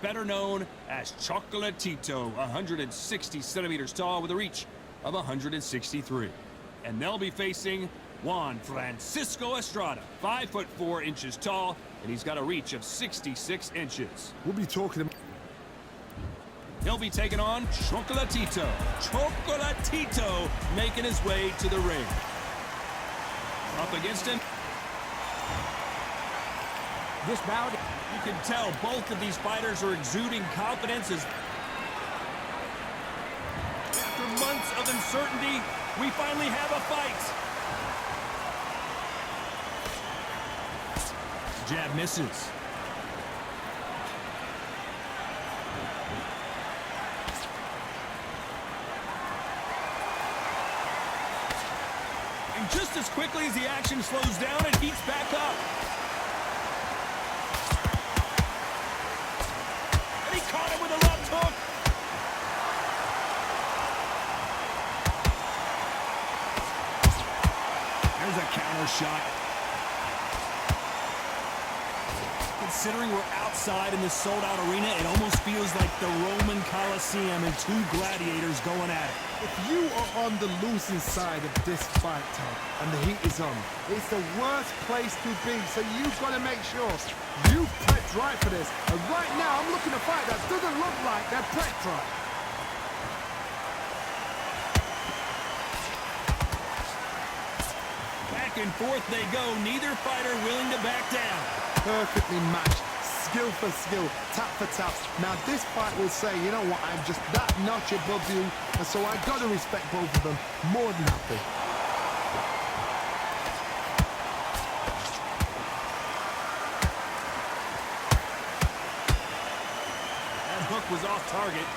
better known as Chocolatito, 160 centimeters tall with a reach of 163. And they'll be facing Juan Francisco Estrada, 5'4" tall, and he's got a reach of 66 inches. We'll be talking about... He'll be taking on Chocolatito. Chocolatito making his way to the ring. Up against him. This bout, you can tell both of these fighters are exuding confidence as after months of uncertainty, we finally have a fight. Jab misses. And just as quickly as the action slows down, it heats back up. And he caught him with a left hook. There's a counter shot. Considering we're outside in this sold-out arena, it almost feels like the Roman Coliseum and two gladiators going at it. If you are on the losing side of this fight, Tom, and the heat is on, it's the worst place to be, so you've got to make sure you prepped right for this. And right now, I'm looking at a fight that doesn't look like they're prepped right. Back and forth they go, neither fighter willing to back down. Perfectly matched, skill for skill, tap for tap. Now this fight will say, you know what, I'm just that notch above you, and so I got to respect both of them more than happy. That hook was off target.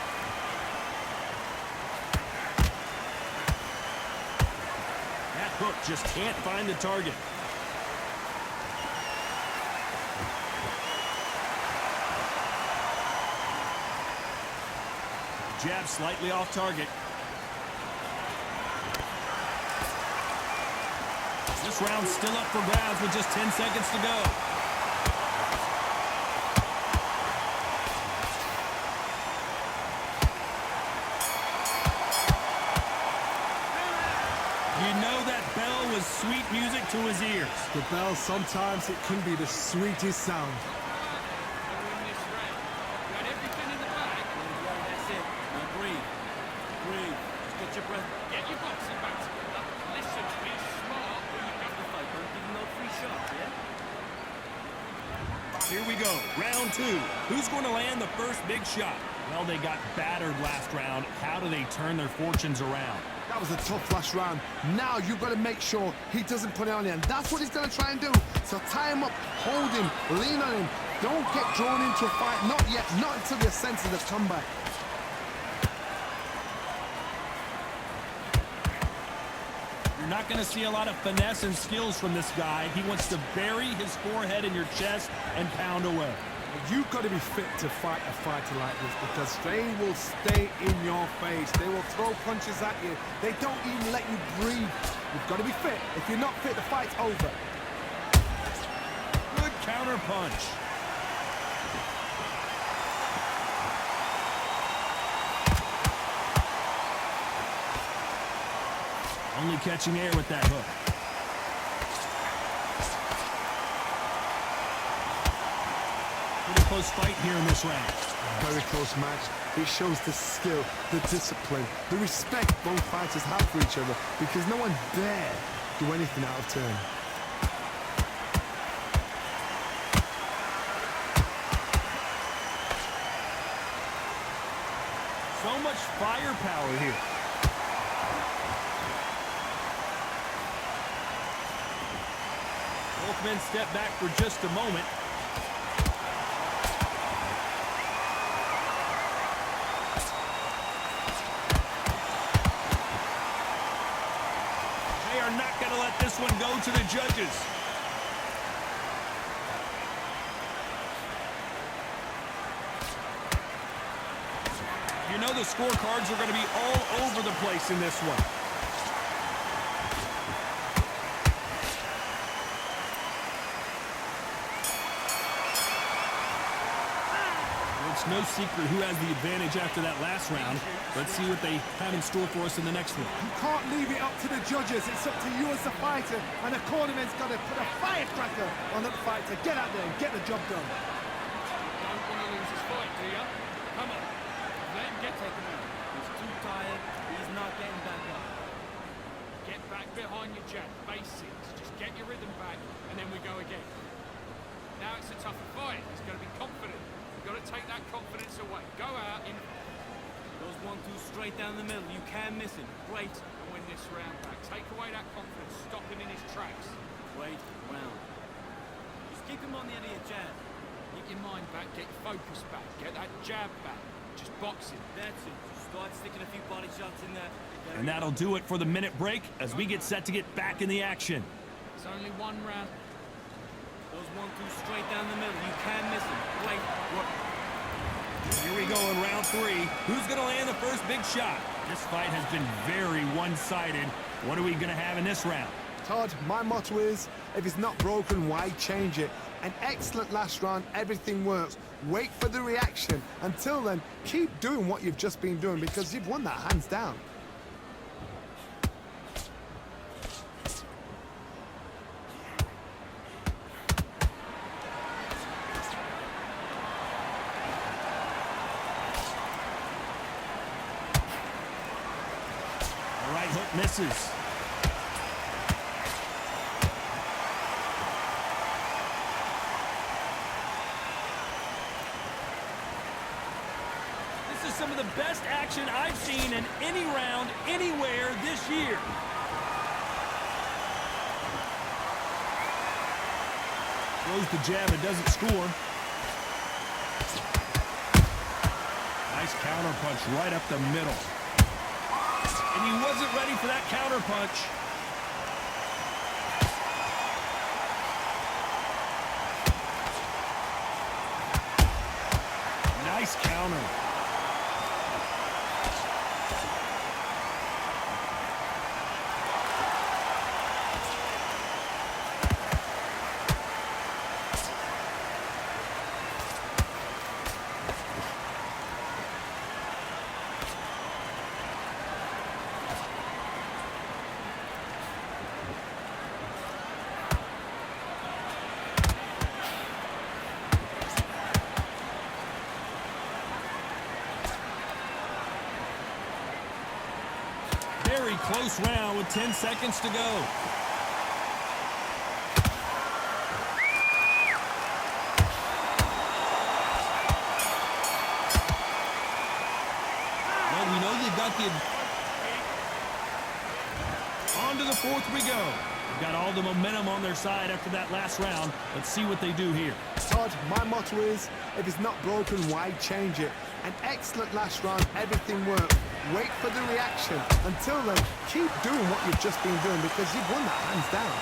That hook just can't find the target. Jab slightly off target. This round's still up for grabs with just 10 seconds to go. You know that bell was sweet music to his ears. The bell, sometimes it can be the sweetest sound. Here we go, round two. Who's going to land the first big shot? Well, they got battered last round. How do they turn their fortunes around? That was a tough last round. Now you've got to make sure he doesn't put it on you, and that's what he's going to try and do. So tie him up, hold him, lean on him. Don't get drawn into a fight. Not yet, not until your senses have come back. You're not going to see a lot of finesse and skills from this guy. He wants to bury his forehead in your chest and pound away. You've got to be fit to fight a fighter like this, because they will stay in your face. They will throw punches at you. They don't even let you breathe. You've got to be fit. If you're not fit, the fight's over. Good counter punch. Only catching air with that hook. Pretty close fight here in this round. Very close match. It shows the skill, the discipline, the respect both fighters have for each other, because no one dare do anything out of turn. So much firepower here. Both men step back for just a moment. They are not going to let this one go to the judges. You know the scorecards are going to be all over the place in this one. It's no secret who has the advantage after that last round. Let's see what they have in store for us in the next one. You can't leave it up to the judges. It's up to you as the fighter, and the cornerman's got to put a firecracker on that fighter. Get out there and get the job done. Don't want to lose this fight, do you? Come on. Let him get taken out. He's too tired. He's not getting back up. Get back behind your jab. Basics. Just get your rhythm back, and then we go again. Now it's a tougher fight. He's got to be confident. You've got to take that confidence away. Go out in... Goes 1-2 straight down the middle. You can't miss him. Great. and win this round back. Take away that confidence. Stop him in his tracks. Great round. Just keep him on the end of your jab. Get your mind back. Get your focus back. Get that jab back. Just box him. That's it. Start sticking a few body shots in there. And that'll do it for the minute break as we get set to get back in the action. It's only one round. Goes 1-2 straight down the middle. You can't miss him. Great work. Here we go in round three. Who's going to land the first big shot? This fight has been very one-sided. What are we going to have in this round? Todd, my motto is, if it's not broken, why change it? An excellent last round, everything works. Wait for the reaction. Until then, keep doing what you've just been doing because you've won that hands down. The right hook misses. This is some of the best action I've seen in any round, anywhere this year. Throws the jab and doesn't score. Nice counter punch right up the middle. And he wasn't ready for that counter punch. Nice counter. Very close round with 10 seconds to go. Well, we know they've got the... On to the fourth we go. They've got all the momentum on their side after that last round. Let's see what they do here. Todd, my motto is, if it's not broken, why change it? An excellent last round, everything worked. Wait for the reaction. Until then, keep doing what you've just been doing because you've won that hands down.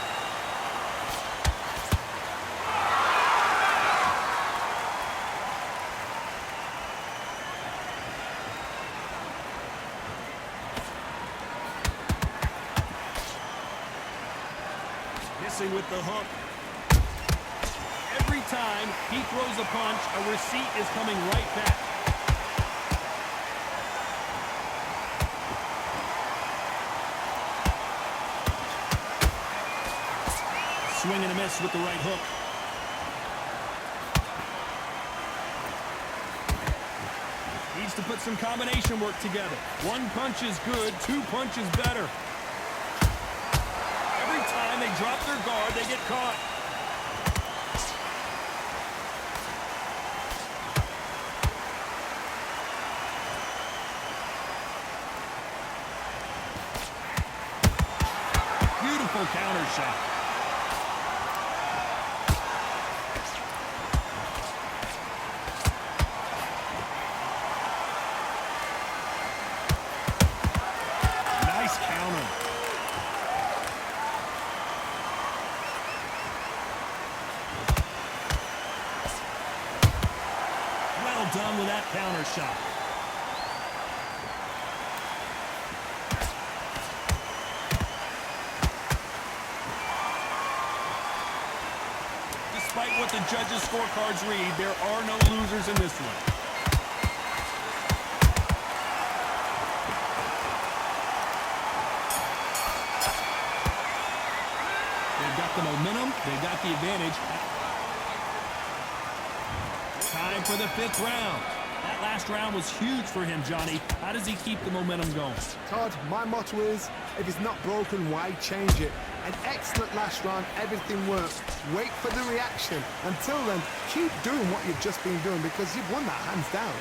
Missing with the hook. Every time he throws a punch, a receipt is coming right back. Swing and a miss with the right hook. Needs to put some combination work together. One punch is good, two punches better. Every time they drop their guard, they get caught. Beautiful counter shot. Nice counter. Well done with that counter shot. Despite what the judges' scorecards read, there are no losers in this one. advantage. Time for the 5th round. That last round was huge for him, Johnny. How does he keep the momentum going? Todd, my motto is, if it's not broken, why change it? An excellent last round, everything works. Wait for the reaction. Until then, keep doing what you've just been doing because you've won that hands down.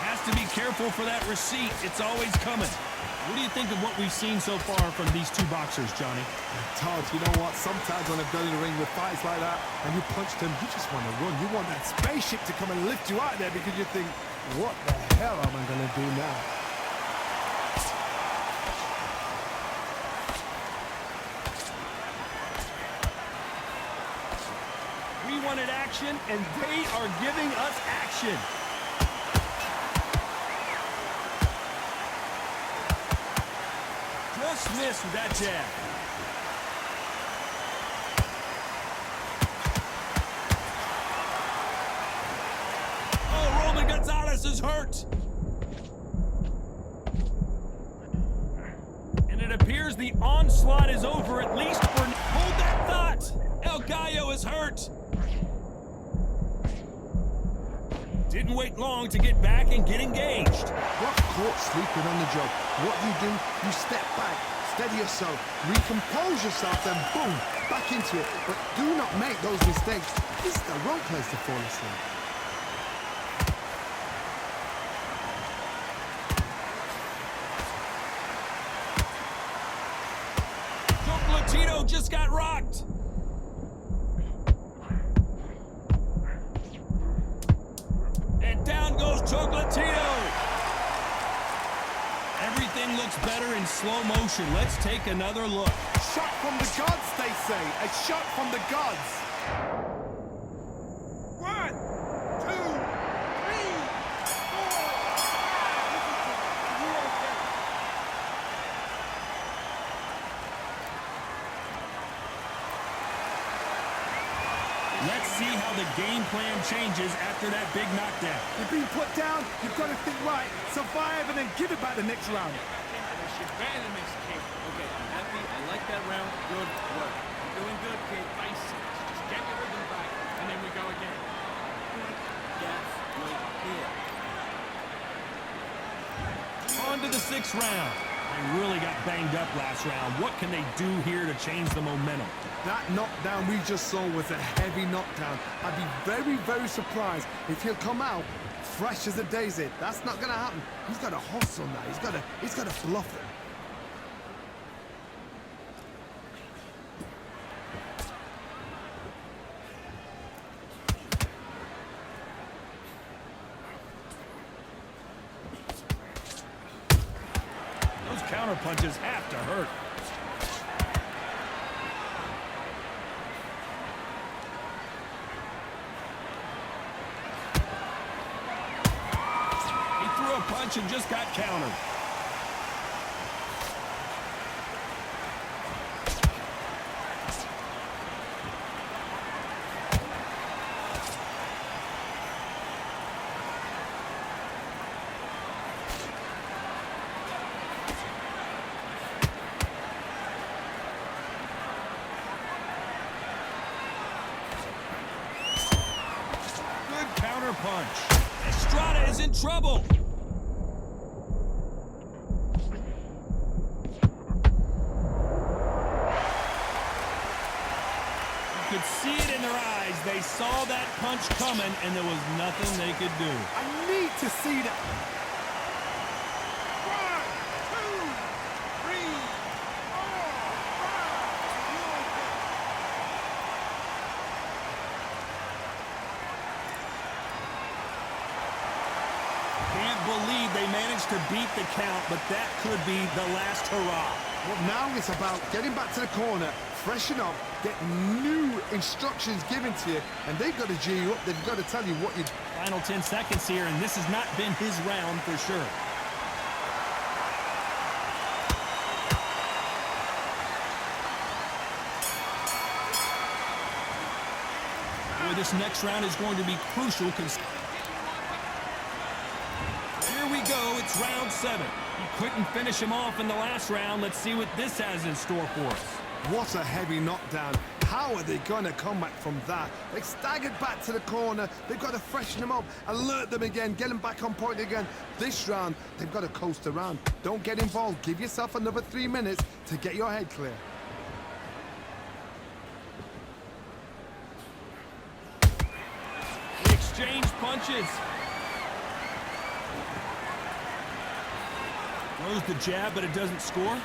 Has to be careful for that receipt. It's always coming. What do you think of what we've seen so far from these two boxers, Johnny? Todd, you know what? Sometimes when I've done in the ring with fights like that and you punched him, you just want to run. You want that spaceship to come and lift you out there because you think, what the hell am I going to do now? We wanted action, and they are giving us action. Just missed with that jab. Oh, Roman Gonzalez is hurt. And it appears the onslaught is over, at least for... Hold that thought! El Gallo is hurt. Didn't wait long to get back and get engaged. Got caught sleeping on the job. What do? You step back, steady yourself, recompose yourself, then boom, back into it. But do not make those mistakes. This is the wrong place to fall asleep. Chocolatito just got rocked. And down goes Chocolatito. Everything looks better in slow motion. Let's take another look. Shot from the gods, they say. A shot from the gods. 1, 2, 3, 4. Let's see how the game plan changes after that big knockdown. You've been put down, you've got to think right, survive, and then give it back the next round. You're better than this, kid. Okay, I'm happy. I like that round. Good work. You're doing good, kid. Basics. Just get your rhythm back, and then we go again. That's good here. On to the 6th round. They really got banged up last round. What can they do here to change the momentum? That knockdown we just saw was a heavy knockdown. I'd be very, very surprised if he'll come out fresh as a daisy. That's not going to happen. He's got to hustle on that. He's got to bluff it. Those counter punches have to hurt. Punch and just got countered. Good counter punch. Estrada is in trouble. Could see it in their eyes. They saw that punch coming, and there was nothing they could do. I need to see that. 1, 2, 3, 4, 5. Can't believe they managed to beat the count, but that could be the last hurrah. Well, now it's about getting back to the corner, freshen up, get new instructions given to you, and they've got to G you up. They've got to tell you what you... Final 10 seconds here, and this has not been his round for sure. Boy, this next round is going to be crucial. Here we go. It's It's round 7. He couldn't finish him off in the last round. Let's see what this has in store for us. What a heavy knockdown. How are they going to come back from that? They staggered back to the corner. They've got to freshen them up, alert them again, get them back on point again. This round, they've got to coast around. Don't get involved. Give yourself another 3 minutes to get your head clear. They exchange punches. Throws the jab, but it doesn't score.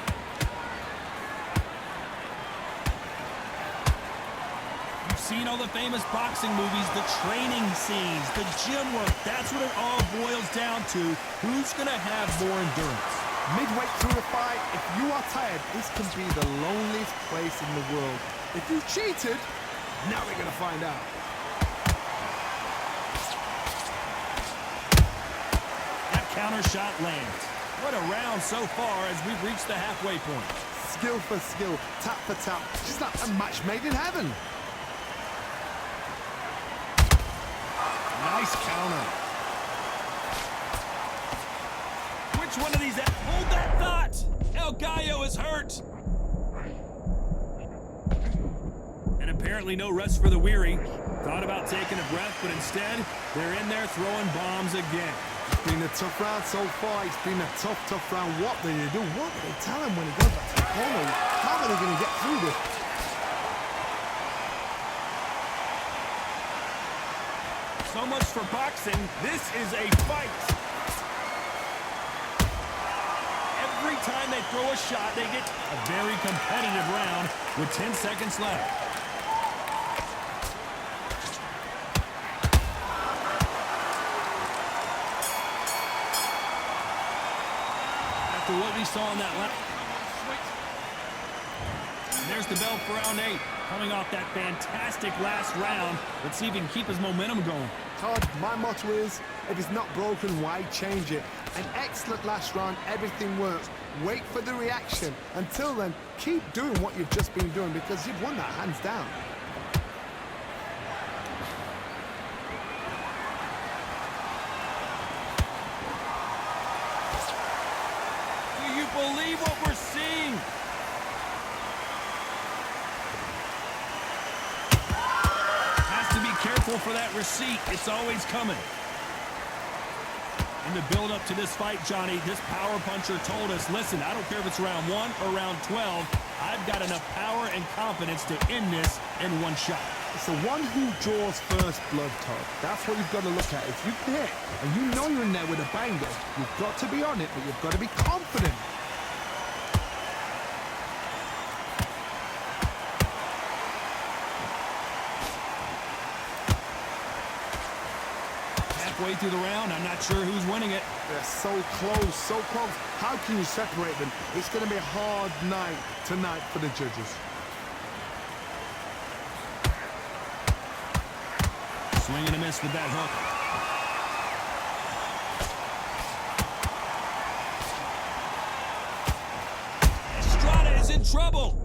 You've seen all the famous boxing movies, the training scenes, the gym work. That's what it all boils down to. Who's going to have more endurance? Midway through the fight, if you are tired, this can be the loneliest place in the world. If you cheated, now we're going to find out. That counter shot lands. What a round so far as we've reached the halfway point. Skill for skill, tap for tap. Just like a match made in heaven. Nice counter. Which one of these... Hold that thought! El Gallo is hurt. And apparently no rest for the weary. Thought about taking a breath, but instead, they're in there throwing bombs again. It's been a tough round so far. It's been a tough round. What do they do? What do they tell him when he goes back to the corner? How are they going to get through this? So much for boxing. This is a fight. Every time they throw a shot, they get a very competitive round with 10 seconds left. After what we saw in that last... And there's the bell for round 8. Coming off that fantastic last round. Let's see if he can keep his momentum going. Todd, my motto is, if it's not broken, why change it? An excellent last round, everything works. Wait for the reaction. Until then, keep doing what you've just been doing because you've won that hands down. Do you believe what we're seeing? Careful for that receipt. It's always coming. In the build-up to this fight, Johnny, this power puncher told us, listen, I don't care if it's round 1 or round 12, I've got enough power and confidence to end this in one shot. It's the one who draws first blood, Todd. That's what you've got to look at. If you hit and you know you're in there with a banger, you've got to be on it, but you've got to be confident. Halfway through the round, I'm not sure who's winning it. They're so close, so close. How can you separate them? It's going to be a hard night tonight for the judges. Swing and a miss with that hook. Estrada is in trouble.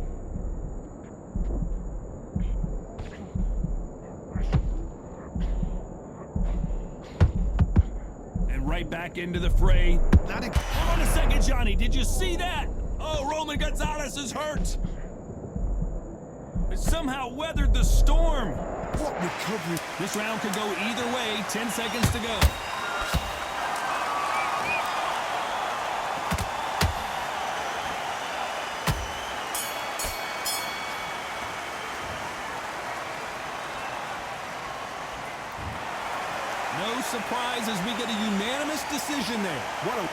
Right back into the fray. Hold on a second, Johnny. Did you see that? Oh, Roman Gonzalez is hurt. It somehow weathered the storm. What recovery? This round could go either way. 10 seconds to go. No surprise as we get a unanimous decision there. What a...